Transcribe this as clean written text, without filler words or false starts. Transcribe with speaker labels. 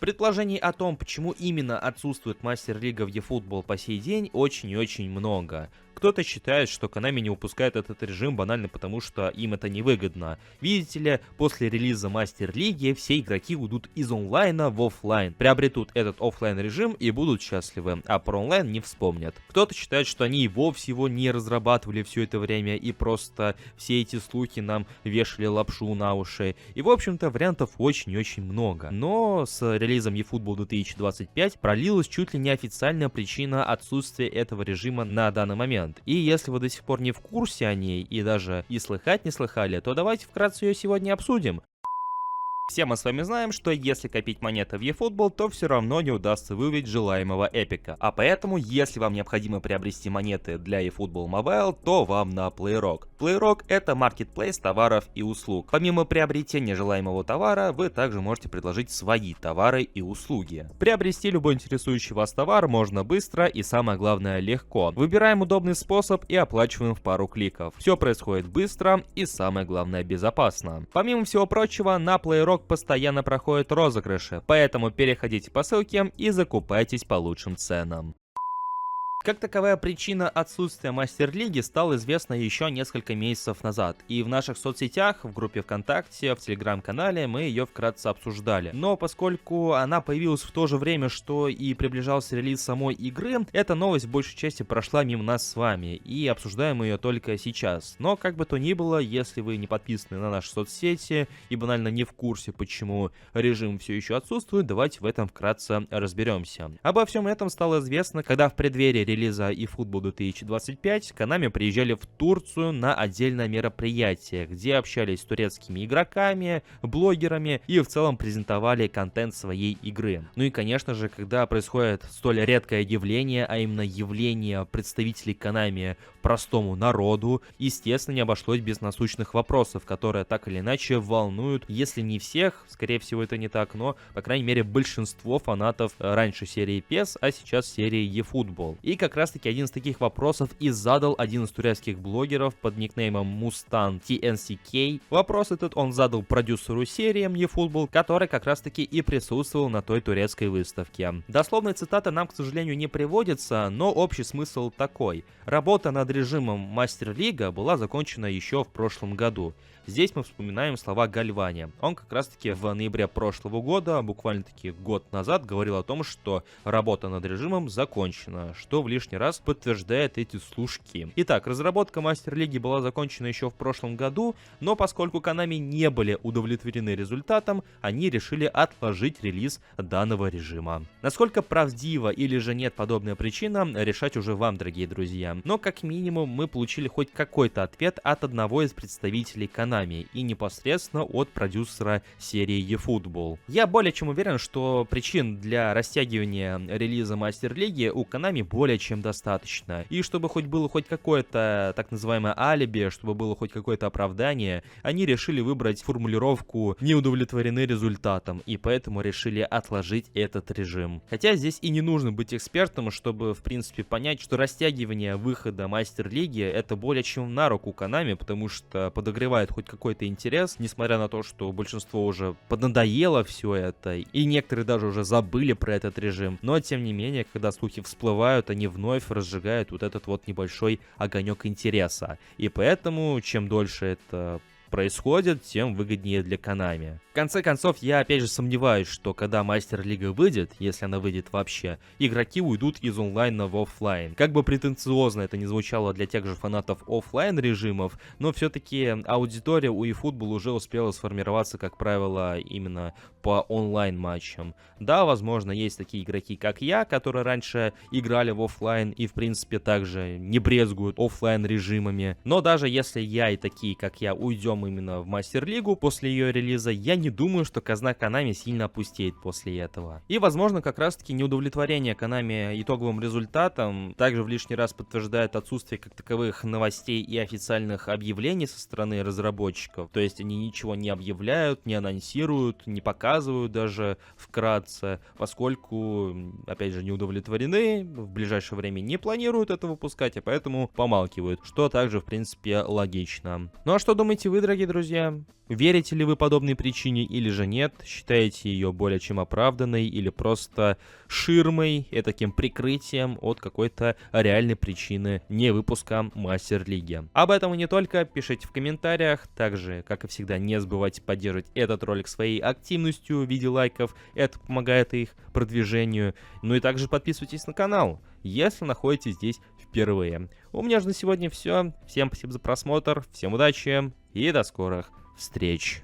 Speaker 1: Предположений о том, почему именно отсутствует мастер-лига в eFootball по сей день, очень и очень много. Кто-то считает, что Konami не выпускает этот режим банально потому, что им это невыгодно. Видите ли, после релиза мастер-лиги все игроки уйдут из онлайна в офлайн, приобретут этот офлайн режим и будут счастливы, а про онлайн не вспомнят. Кто-то считает, что они и вовсе его не разрабатывали все это время и просто все эти слухи нам вешали лапшу на уши. И в общем-то вариантов очень и очень много. Но с релизом eFootball 2025 пролилась чуть ли не официальная причина отсутствия этого режима на данный момент. И если вы до сих пор не в курсе о ней и даже и слыхать не слыхали, то давайте вкратце ее сегодня обсудим. Все мы с вами знаем, что если копить монеты в eFootball, то все равно не удастся выявить желаемого эпика. А поэтому, если вам необходимо приобрести монеты для eFootball Mobile, то вам на PlayRock. PlayRock — это маркетплейс товаров и услуг. Помимо приобретения желаемого товара, вы также можете предложить свои товары и услуги. Приобрести любой интересующий вас товар можно быстро и, самое главное, легко. Выбираем удобный способ и оплачиваем в пару кликов. Все происходит быстро и, самое главное, безопасно. Помимо всего прочего, на PlayRock постоянно проходят розыгрыши, поэтому переходите по ссылке и закупайтесь по лучшим ценам. Как таковая причина отсутствия мастер-лиги стала известна еще несколько месяцев назад, и в наших соцсетях, в группе ВКонтакте, в Телеграм-канале мы ее вкратце обсуждали. Но поскольку она появилась в то же время, что и приближался релиз самой игры, эта новость в большей части прошла мимо нас с вами, и обсуждаем мы ее только сейчас. Но как бы то ни было, если вы не подписаны на наши соцсети и банально не в курсе, почему режим все еще отсутствует, давайте в этом вкратце разберемся. Обо всем этом стало известно, когда в преддверии релиза eFootball 2025 Konami приезжали в Турцию на отдельное мероприятие, где общались с турецкими игроками, блогерами и в целом презентовали контент своей игры. Ну и конечно же, когда происходит столь редкое явление, а именно явление представителей Konami простому народу, естественно, не обошлось без насущных вопросов, которые так или иначе волнуют, если не всех, скорее всего это не так, но, по крайней мере, большинство фанатов раньше серии PES, а сейчас серии eFootball. И как раз таки один из таких вопросов и задал один из турецких блогеров под никнеймом Mustan TNCK. Вопрос этот он задал продюсеру серии eFootball, который как раз таки и присутствовал на той турецкой выставке. Дословной цитаты нам, к сожалению, не приводится, но общий смысл такой. Работа над режимом Мастер-лига была закончена еще в прошлом году. Здесь мы вспоминаем слова Гальвани. Он как раз таки в ноябре прошлого года, буквально-таки год назад, говорил о том, что работа над режимом закончена, что в лишний раз подтверждает эти слушки. Итак, разработка Мастер-лиги была закончена еще в прошлом году, но поскольку Konami не были удовлетворены результатом, они решили отложить релиз данного режима. Насколько правдива или же нет подобная причина, решать уже вам, дорогие друзья. Но как минимум мы получили хоть какой-то ответ от одного из представителей Konami и непосредственно от продюсера серии eFootball. Я более чем уверен, что причин для растягивания релиза Мастер-лиги у Konami более чем достаточно. И чтобы хоть было хоть какое-то так называемое алиби, чтобы было хоть какое-то оправдание, они решили выбрать формулировку «не удовлетворены результатом», и поэтому решили отложить этот режим. Хотя здесь и не нужно быть экспертом, чтобы в принципе понять, что растягивание выхода Мастер-лиги это более чем на руку Konami, потому что подогревает хоть какой-то интерес, несмотря на то, что большинство уже поднадоело все это, и некоторые даже уже забыли про этот режим. Но, тем не менее, когда слухи всплывают, они вновь разжигают вот этот вот небольшой огонек интереса. И поэтому, чем дольше это происходит, тем выгоднее для Konami. В конце концов, я опять же сомневаюсь, что когда Мастер-лига выйдет, если она выйдет вообще, игроки уйдут из онлайна в офлайн. Как бы претенциозно это ни звучало для тех же фанатов офлайн режимов, но все-таки аудитория у eFootball уже успела сформироваться, как правило, именно по онлайн матчам. Да, возможно, есть такие игроки, как я, которые раньше играли в офлайн и, в принципе, также не брезгуют офлайн режимами. Но даже если я и такие, как я, уйдем именно в Мастер-лигу после ее релиза, я не думаю, что казна Konami сильно опустеет после этого. И, возможно, как раз-таки неудовлетворение Konami итоговым результатом также в лишний раз подтверждает отсутствие как таковых новостей и официальных объявлений со стороны разработчиков. То есть они ничего не объявляют, не анонсируют, не показывают даже вкратце, поскольку, опять же, не удовлетворены, в ближайшее время не планируют это выпускать, и поэтому помалкивают, что также, в принципе, логично. Ну а что думаете вы, дорогие друзья, верите ли вы подобной причине или же нет? Считаете ее более чем оправданной или просто ширмой, таким прикрытием от какой-то реальной причины не выпуска Мастер-лиги? Об этом и не только, пишите в комментариях. Также, как и всегда, не забывайте поддерживать этот ролик своей активностью в виде лайков, это помогает их продвижению. Ну и также подписывайтесь на канал, если находитесь здесь впервые. У меня же на сегодня все. Всем спасибо за просмотр, всем удачи и до скорых встреч.